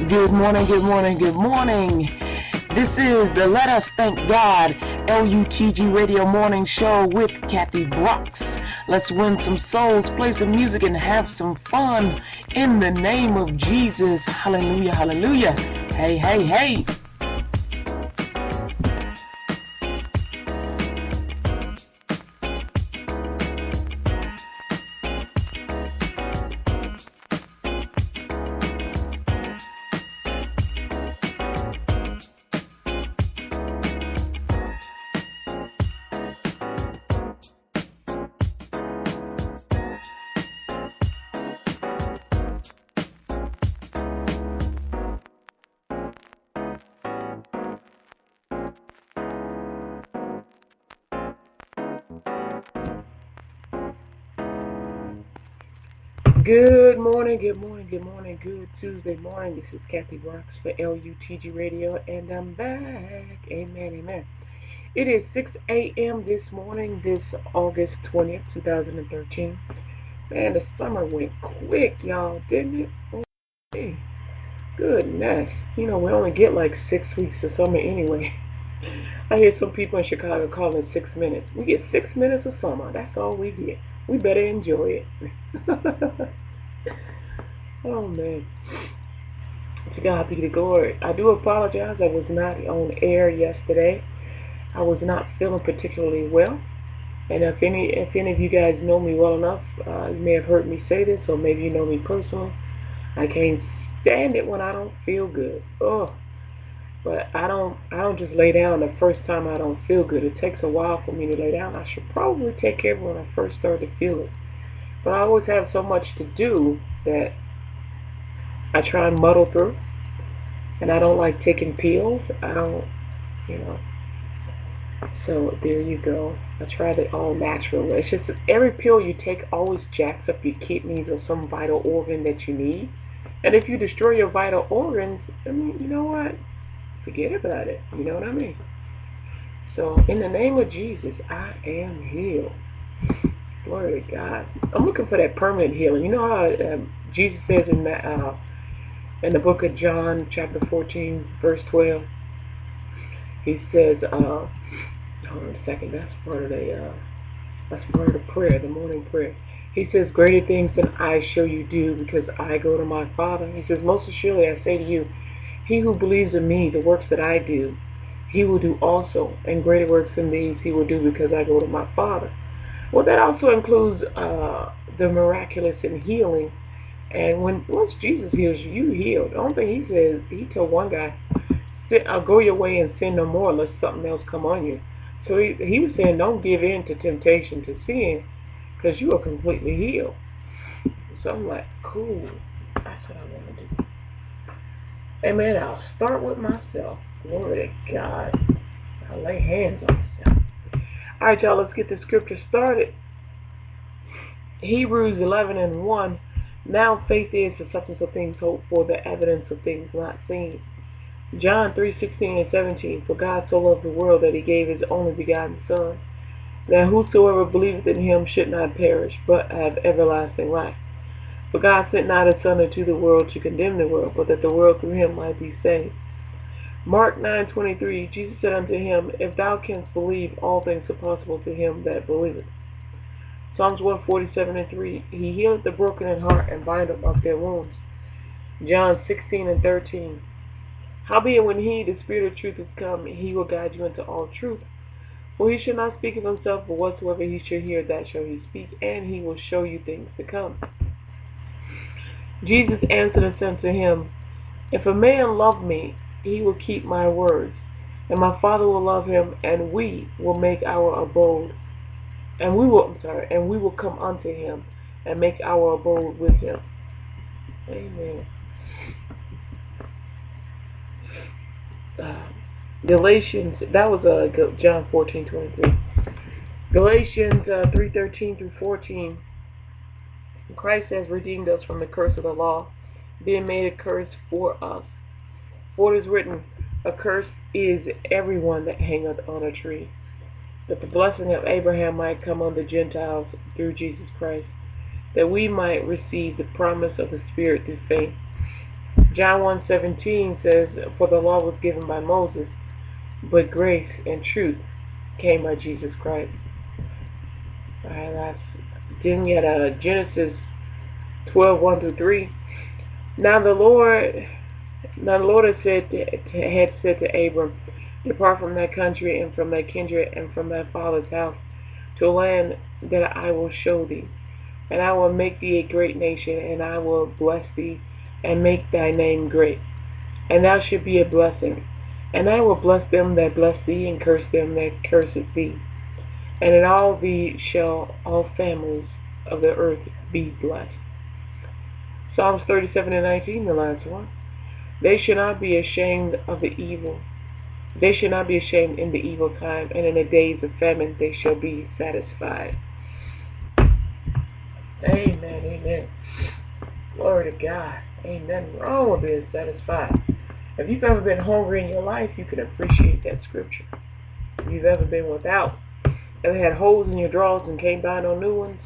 Good morning, good morning, good morning. This is the Let Us Thank God LUTG Radio Morning Show with Kathy Brooks. Let's win some souls, play some music, and have some fun in the name of Jesus. Hallelujah, hallelujah. Hey, hey, hey. Good morning, good morning, good morning, good Tuesday morning. This is Kathy Brooks for LUTG Radio, and I'm back. Amen, amen. It is 6 a.m. this morning, this August 20th, 2013. Man, the summer went quick, y'all, didn't it? Oh, hey. Goodness. You know, we only get like 6 weeks of summer anyway. I hear some people in Chicago calling it 6 minutes. We get 6 minutes of summer. That's all we get. We better enjoy it. Oh, man. To God be the glory. I do apologize. I was not on air yesterday. I was not feeling particularly well. And if any of you guys know me well enough, you may have heard me say this, or maybe you know me personally. I can't stand it when I don't feel good. Oh. But I don't just lay down the first time I don't feel good. It takes a while for me to lay down. I should probably take care of it when I first start to feel it. But I always have so much to do that I try and muddle through. And I don't like taking pills. I don't, So there you go. I tried it all natural. It's just that every pill you take always jacks up your kidneys or some vital organ that you need. And if you destroy your vital organs, I mean, you know what? Forget about it. You know what I mean? So, in the name of Jesus, I am healed. Glory to God. I'm looking for that permanent healing. You know how Jesus says in the book of John, chapter 14, verse 12, he says, hold on a second, that's part of the prayer, the morning prayer. He says, greater things than I shall you do, because I go to my Father. He says, most assuredly I say to you, he who believes in me, the works that I do, he will do also, and greater works than these he will do, because I go to my Father. Well, that also includes the miraculous and healing. And once Jesus heals you, you healed. The only thing he says, he told one guy, go your way and sin no more, unless something else come on you. So he was saying, don't give in to temptation to sin, because you are completely healed. So I'm like, cool, that's what I want to do. Amen. I'll start with myself. Glory to God. I'll lay hands on myself. All right, y'all, let's get the scripture started. Hebrews 11:1. Now faith is the substance of things hoped for, the evidence of things not seen. John 3:16-17. For God so loved the world that he gave his only begotten Son, that whosoever believeth in him should not perish, but have everlasting life. For God sent not his Son into the world to condemn the world, but that the world through him might be saved. Mark 9:23, Jesus said unto him, if thou canst believe, all things are possible to him that believeth. Psalms 147:3, he healeth the broken in heart, and bindeth up their wounds. John 16:13, howbeit when he, the Spirit of truth, is come, he will guide you into all truth. For he shall not speak of himself, but whatsoever he shall hear, that shall he speak, and he will show you things to come. Jesus answered and said to him, if a man love me, he will keep my words, and my Father will love him, and we will make our abode, and we will come unto him, and make our abode with him. Amen. Galatians, that was John 14:23. Galatians 3:13-14. Christ has redeemed us from the curse of the law, being made a curse for us. For it is written, accursed is everyone that hangeth on a tree, that the blessing of Abraham might come on the Gentiles through Jesus Christ, that we might receive the promise of the Spirit through faith. John 1:17 says, "For the law was given by Moses, but grace and truth came by Jesus Christ." Alright, then we had Genesis 12:1-3. Now the Lord had said to Abram, "Depart from thy country and from thy kindred and from thy father's house to a land that I will show thee. And I will make thee a great nation, and I will bless thee, and make thy name great. And thou shalt be a blessing. And I will bless them that bless thee, and curse them that curseth thee. And in all thee shall all families of the earth be blessed." Psalms 37:19, the last one. They shall not be ashamed of the evil. They shall not be ashamed in the evil time, and in the days of famine they shall be satisfied. Amen, amen. Glory to God. Ain't nothing wrong with being satisfied. If you've ever been hungry in your life, you can appreciate that scripture. If you've ever been without, ever had holes in your drawers and came by no new ones,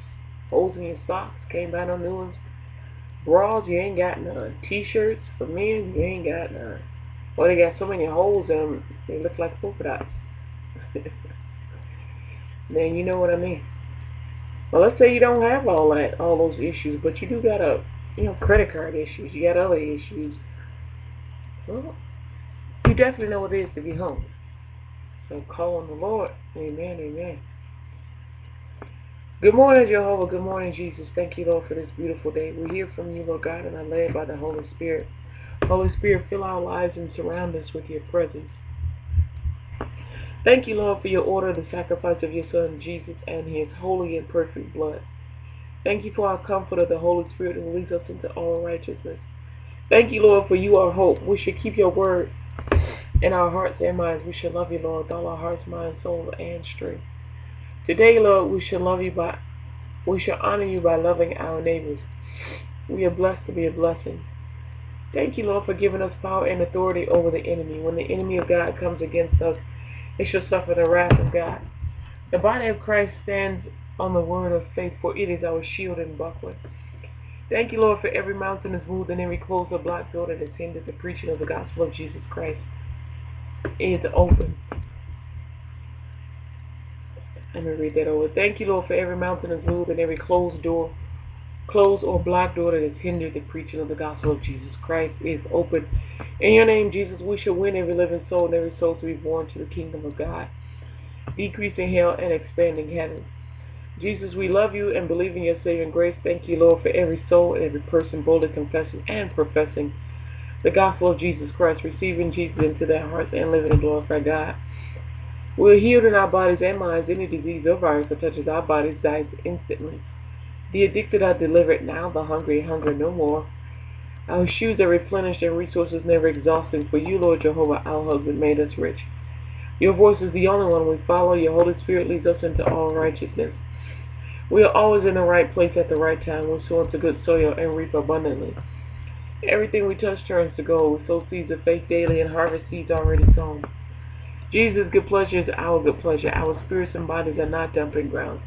holes in your socks, came by no new ones, bras, you ain't got none, t-shirts for men, you ain't got none. Well, they got so many holes in them, they look like polka dots. Man, you know what I mean. Well, let's say you don't have all those issues, but you do got credit card issues, you got other issues. Well, you definitely know what it is to be hungry. So call on the Lord. Amen, amen. Good morning, Jehovah. Good morning, Jesus. Thank you, Lord, for this beautiful day. We hear from you, Lord God, and are led by the Holy Spirit. Holy Spirit, fill our lives and surround us with your presence. Thank you, Lord, for your order, the sacrifice of your Son, Jesus, and his holy and perfect blood. Thank you for our comforter, the Holy Spirit, who leads us into all righteousness. Thank you, Lord, for you are hope. We should keep your word in our hearts and minds. We should love you, Lord, with all our hearts, mind, soul, and strength. Today, Lord, we shall honor you by loving our neighbors. We are blessed to be a blessing. Thank you, Lord, for giving us power and authority over the enemy. When the enemy of God comes against us, it shall suffer the wrath of God. The body of Christ stands on the word of faith, for it is our shield and buckler. Thank you, Lord, for every mountain is moved and every closed or blocked door that has hindered the preaching of the gospel of Jesus Christ is open. Let me read that over. Thank you, Lord, for every mountain is moved and every closed or blocked door that has hindered the preaching of the gospel of Jesus Christ is open. In your name, Jesus, we shall win every living soul and every soul to be born to the kingdom of God, decreasing hell and expanding heaven. Jesus, we love you and believe in your saving grace. Thank you, Lord, for every soul and every person boldly confessing and professing the gospel of Jesus Christ, receiving Jesus into their hearts and living and glorify God. We are healed in our bodies and minds. Any disease or virus that touches our bodies dies instantly. The addicted are delivered now, the hungry hunger no more. Our shoes are replenished and resources never exhausting. For you, Lord Jehovah, our husband, made us rich. Your voice is the only one we follow. Your Holy Spirit leads us into all righteousness. We are always in the right place at the right time. We sow into good soil and reap abundantly. Everything we touch turns to gold. We sow seeds of faith daily and harvest seeds already sown. Jesus' good pleasure is our good pleasure. Our spirits and bodies are not dumping grounds.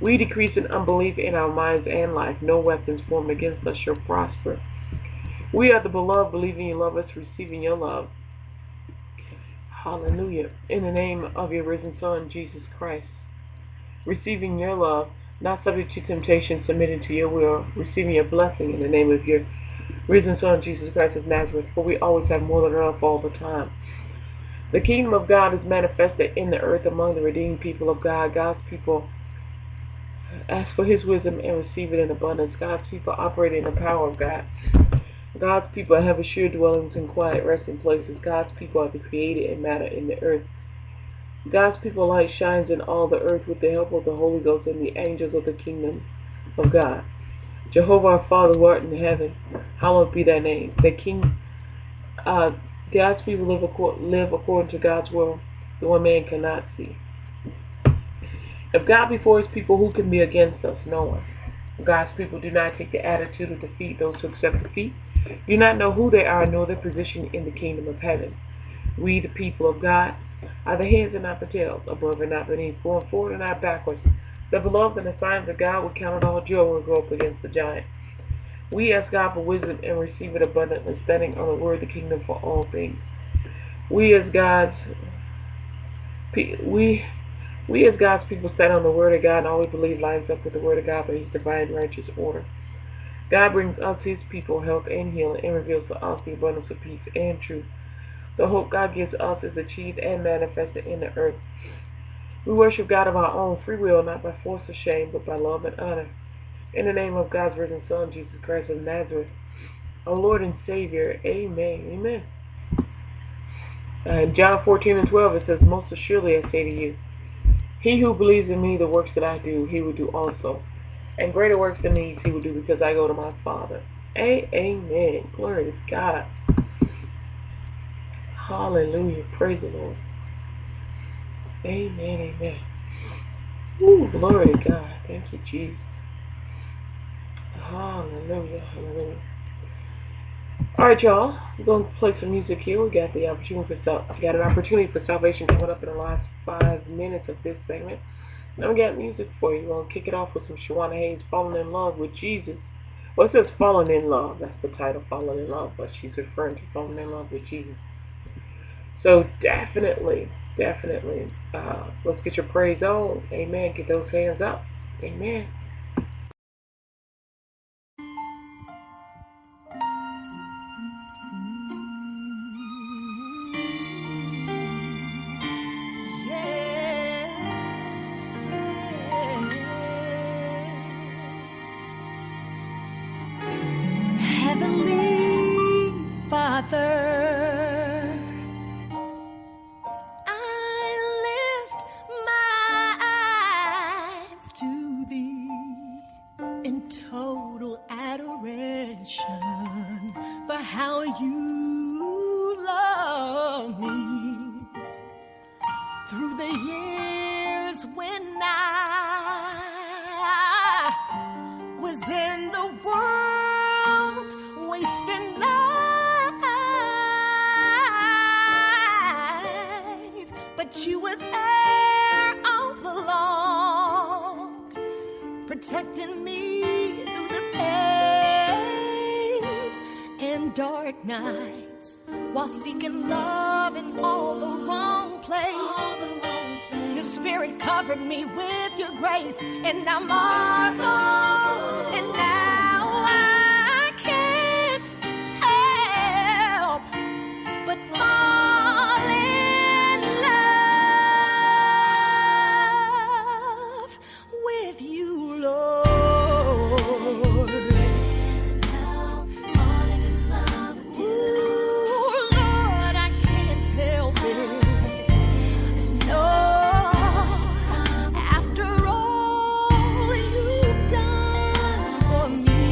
We decrease in unbelief in our minds and life. No weapons formed against us shall prosper. We are the beloved, believing you love us, receiving your love. Hallelujah. In the name of your risen Son, Jesus Christ. Receiving your love, not subject to temptation, submitting to your will, receiving your blessing in the name of your risen Son, Jesus Christ of Nazareth. For we always have more than enough all the time. The kingdom of God is manifested in the earth among the redeemed people of God. God's people ask for his wisdom and receive it in abundance. God's people operate in the power of God. God's people have assured dwellings and quiet resting places. God's people are the created and matter in the earth. God's people light shines in all the earth with the help of the Holy Ghost and the angels of the kingdom of God. Jehovah our Father who art in heaven, hallowed be thy name. God's people live according to God's will, the one man cannot see. If God be for his people, who can be against us? No one. God's people do not take the attitude of defeat. Those who accept defeat do not know who they are nor their position in the kingdom of heaven. We, the people of God, are the heads and not the tails, above and not beneath, going forward and not backwards. The beloved and the signs of God will count it all joy when we go up against the giant. We ask God for wisdom and receive it abundantly, standing on the word of the kingdom for all things. We as God's people stand on the word of God and always believe lines up with the word of God by his divine righteous order. God brings us, his people, health and healing, and reveals to us the abundance of peace and truth. The hope God gives us is achieved and manifested in the earth. We worship God of our own free will, not by force or shame, but by love and honor. In the name of God's risen Son, Jesus Christ of Nazareth, our Lord and Savior, amen, amen. In John 14:12, it says, Most assuredly I say to you, he who believes in me, the works that I do, he will do also. And greater works than these he will do, because I go to my Father. Amen. Glory to God. Hallelujah. Praise the Lord. Amen. Amen. Ooh, glory to God. Thank you, Jesus. Hallelujah. Hallelujah. Alright, y'all. We're going to play some music here. We got an opportunity for salvation coming up in the last 5 minutes of this segment. Now we got music for you. We're going to kick it off with some Shawana Hayes, Falling in Love with Jesus. Well, it says Falling in Love. That's the title, Falling in Love. But she's referring to Falling in Love with Jesus. So definitely, let's get your praise on. Amen. Get those hands up. Amen. Heavenly Father, total adoration for how you love me through the years when I was in the world wasting life, but you were there all along, protecting me through the pains and dark nights, while seeking love in all the wrong place. Your spirit covered me with your grace, and I marvel, and now I can't help but fall in love with you, Lord. For me.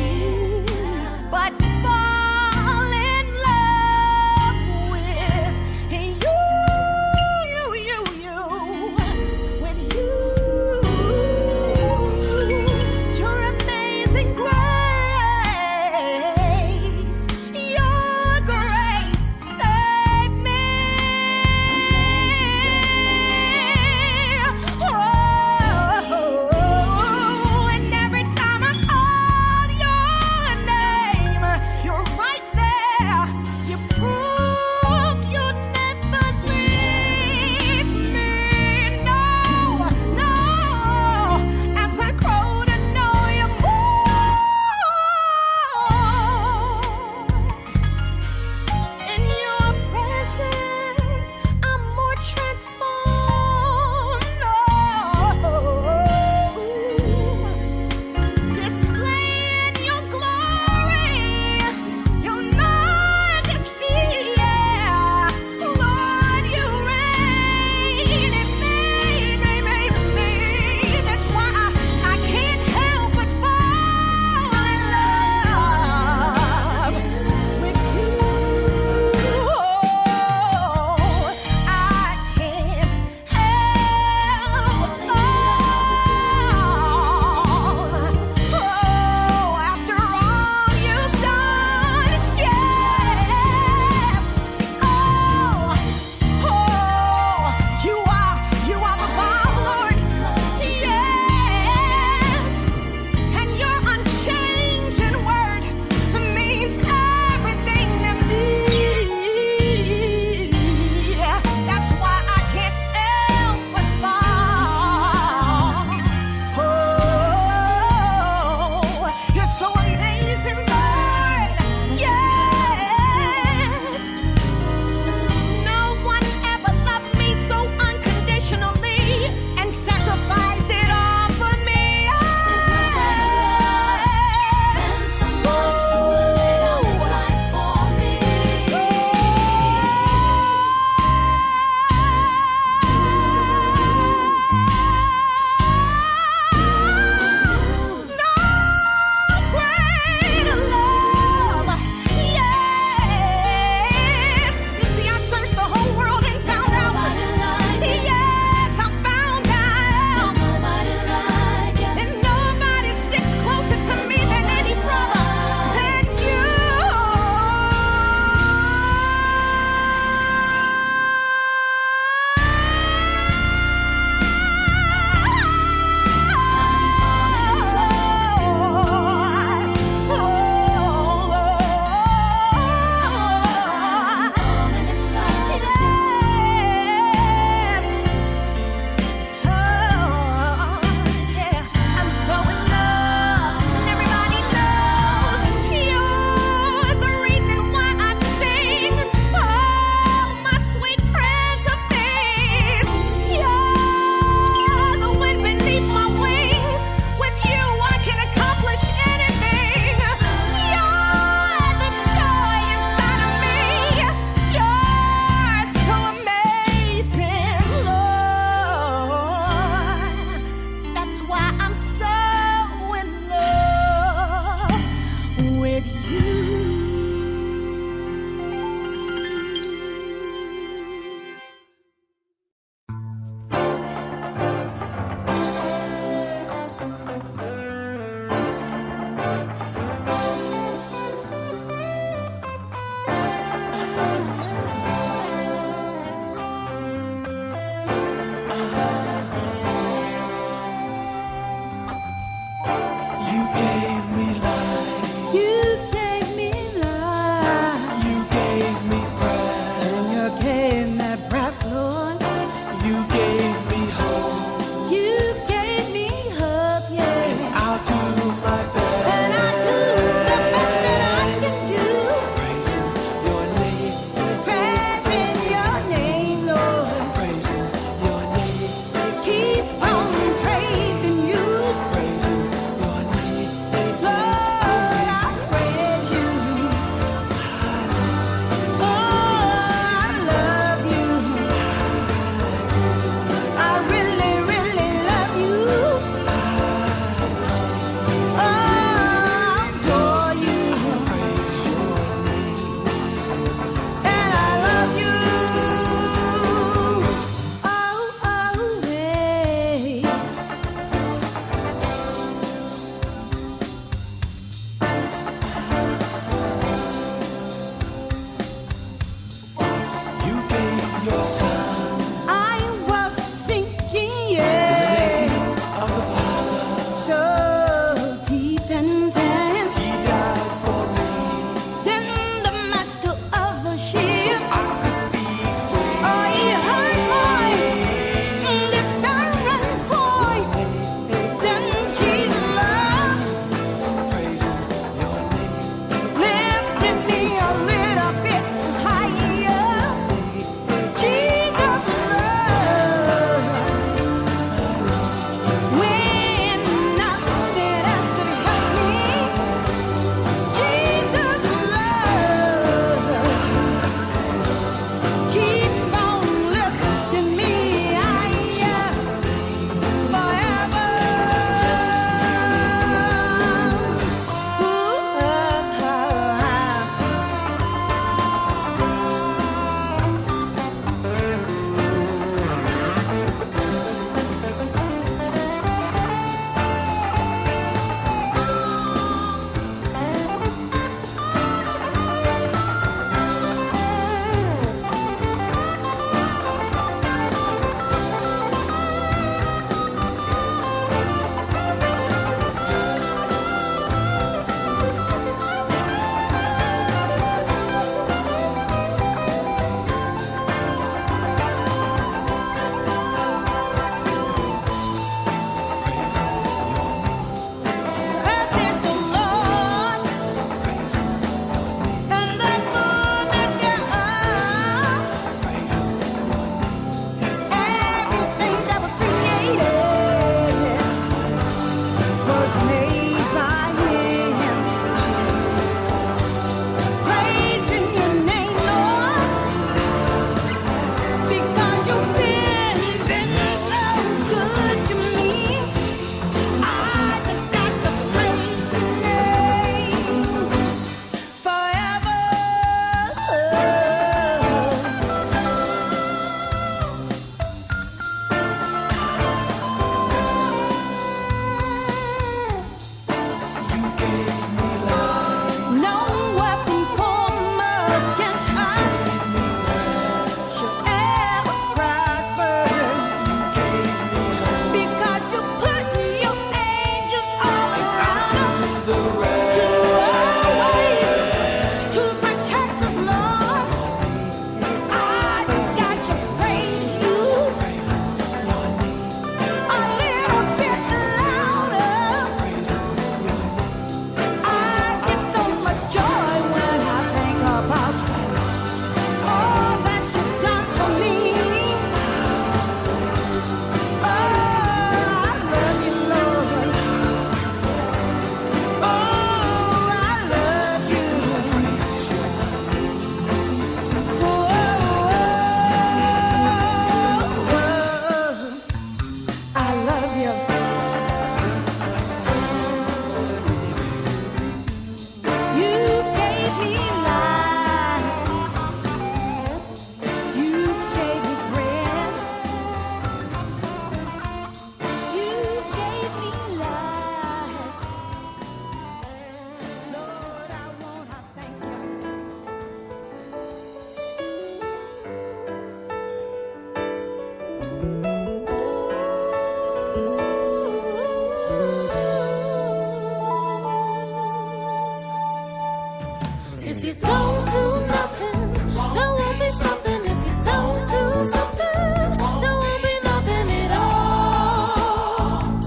If you don't do nothing, there won't be something. If you don't do something, there won't be nothing at all.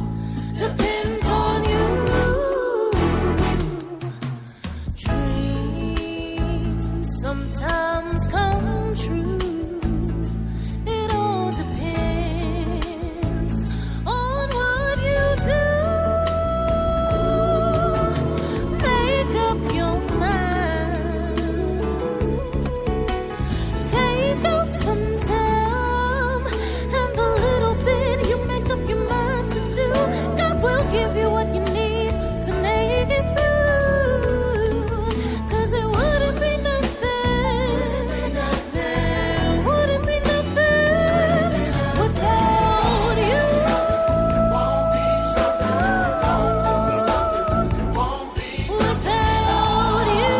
Depends on you. Dreams sometimes come true. It all depends on what you do. Make up your mind. Take out some time, and the little bit you make up your mind to do, God will give you what you need to make it through. 'Cause it wouldn't be nothing. There wouldn't be nothing without you. Won't be something. Don't do something. Won't be without you.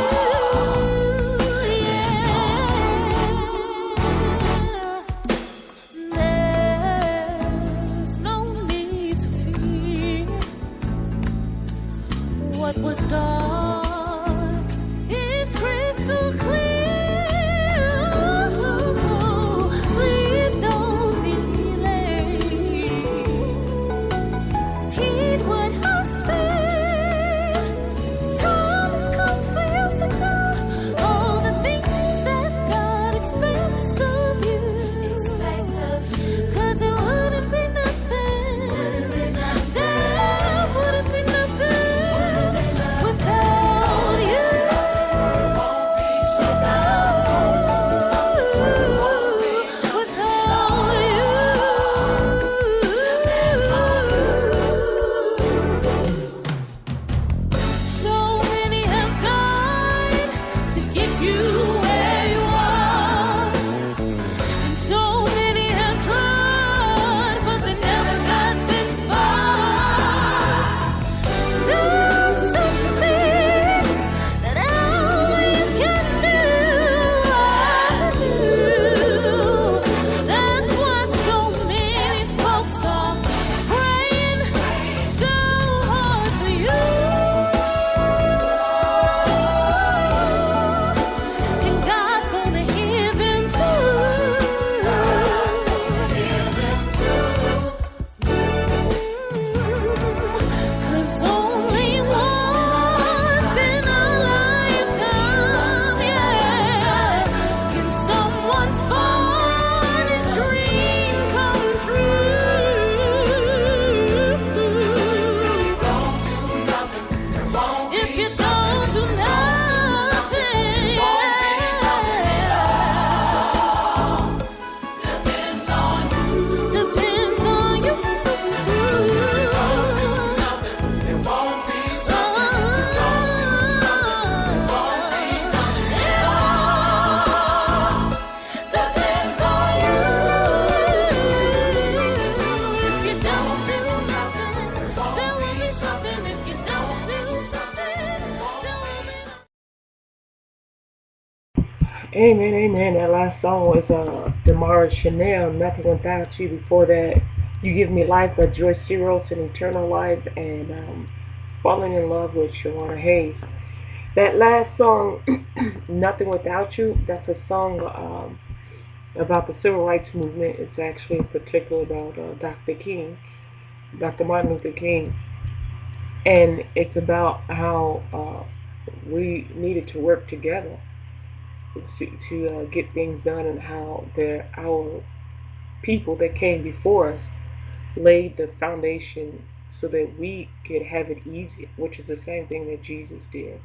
There's no need to fear. What was dark is crystal clear. Please don't delay. Heed what I say. Time has come for you to know all the things that God expects of you. 'Cause it wouldn't be nothing. There wouldn't be nothing without you. Won't be without you. So many have died to get you where you are. And so many have tried, but they never got this far. There's some things that only you can do. I do. That's why so many folks are praying so hard for you. And God's gonna hear them too. 'Cause only once in a lifetime, can someone's fondest dream come true. Don't do nothing. If you don't do nothing, depends on you. Depends on you. It won't be something. Don't do something. It won't be nothing at all. Depends on you. If you don't do nothing, there won't be something. If you don't do something, there won't be nothing. Amen, amen. That last song was Damara Chanel, Nothing Without You. Before that, You Give Me Life by Joyce Zeros and Eternal Life, and Falling in Love with Shawana Hayes. That last song, Nothing Without You, that's a song about the civil rights movement. It's actually in particular about Dr. Martin Luther King. And it's about how we needed to work together to get things done, and how our people that came before us laid the foundation so that we could have it easier, which is the same thing that Jesus did.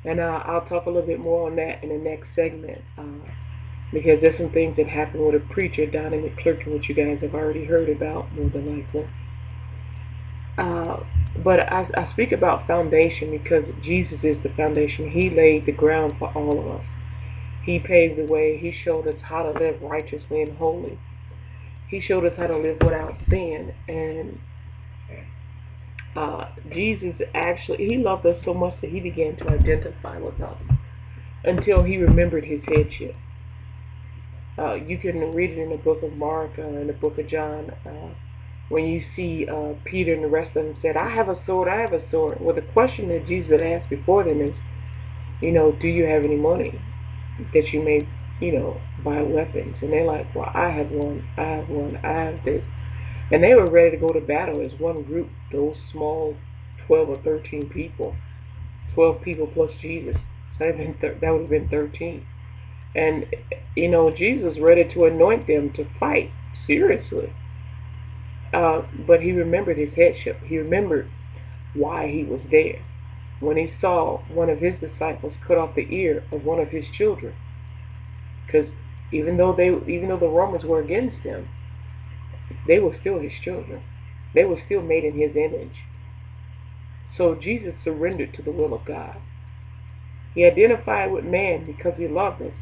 And I'll talk a little bit more on that in the next segment, because there's some things that happened with a preacher down in McClurkin, which you guys have already heard about, more than likely. But I speak about foundation because Jesus is the foundation. He laid the ground for all of us. He paved the way. He showed us how to live righteously and holy. He showed us how to live without sin. And Jesus actually, he loved us so much that he began to identify with us until he remembered his headship. You can read it in the book of Mark, in the book of John, when you see Peter and the rest of them said, I have a sword, I have a sword. Well, the question that Jesus had asked before them is, Do you have any money that you may, buy weapons? And they're like, well, I have one, I have this. And they were ready to go to battle as one group, those small 12 or 13 people. 12 people plus Jesus. So that would have been 13. And, Jesus ready to anoint them to fight, seriously. But he remembered his headship. He remembered why he was there. When he saw one of his disciples cut off the ear of one of his children. Because even though the Romans were against him, they were still his children. They were still made in his image. So Jesus surrendered to the will of God. He identified with man because he loved us,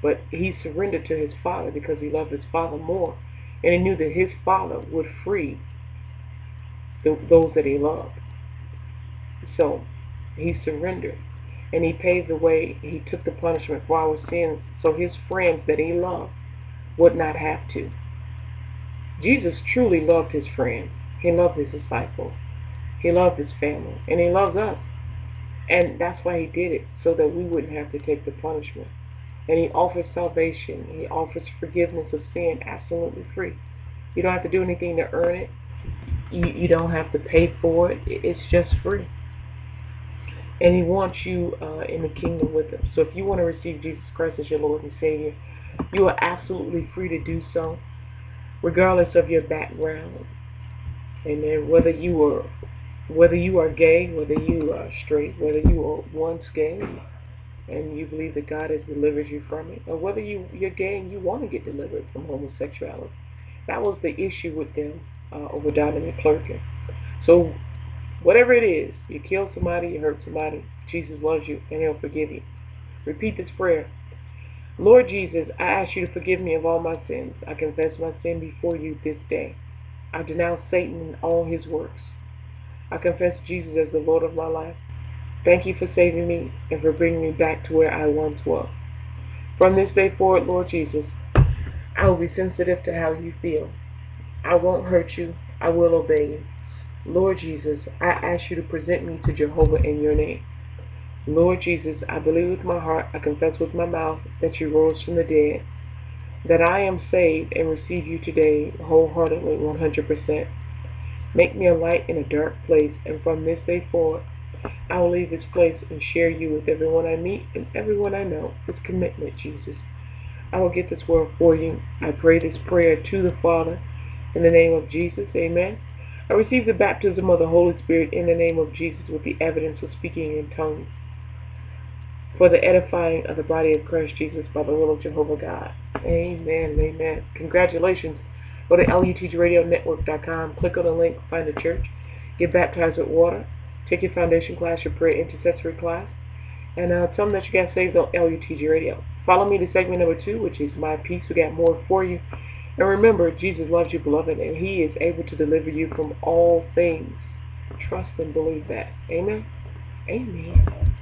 but he surrendered to his Father because he loved his Father more, and he knew that his Father would free those that he loved. So he surrendered, and he paved the way. He took the punishment for our sins so his friends that he loved would not have to. Jesus truly loved his friends. He loved his disciples. He loved his family, and he loves us. And that's why he did it, so that we wouldn't have to take the punishment. And he offers salvation. He offers forgiveness of sin absolutely free. You don't have to do anything to earn it. You don't have to pay for it. It's just free. And he wants you in the kingdom with him. So if you want to receive Jesus Christ as your Lord and Savior, you are absolutely free to do so, regardless of your background. Amen. Whether you are gay, whether you are straight, whether you were once gay and you believe that God has delivered you from it, or whether you're gay and you want to get delivered from homosexuality. That was the issue with them over Dominic Clerkin. So whatever it is, you kill somebody, you hurt somebody, Jesus loves you and he'll forgive you. Repeat this prayer. Lord Jesus, I ask you to forgive me of all my sins. I confess my sin before you this day. I denounce Satan and all his works. I confess Jesus as the Lord of my life. Thank you for saving me and for bringing me back to where I once was. From this day forward, Lord Jesus, I will be sensitive to how you feel. I won't hurt you. I will obey you. Lord Jesus, I ask you to present me to Jehovah in your name. Lord Jesus, I believe with my heart, I confess with my mouth that you rose from the dead, that I am saved and receive you today wholeheartedly, 100%. Make me a light in a dark place, and from this day forward, I will leave this place and share you with everyone I meet and everyone I know. It's commitment, Jesus. I will get this world for you. I pray this prayer to the Father in the name of Jesus. Amen. I receive the baptism of the Holy Spirit in the name of Jesus with the evidence of speaking in tongues for the edifying of the body of Christ Jesus by the will of Jehovah God. Amen. Amen. Congratulations. Go to LUTGRadioNetwork.com, click on the link, find a church, get baptized with water, take your foundation class, your prayer intercessory class, and tell them that you got saved on LUTG Radio. Follow me to segment number 2, which is My Peace. We got more for you. And remember, Jesus loves you, beloved, and he is able to deliver you from all things. Trust and believe that. Amen. Amen.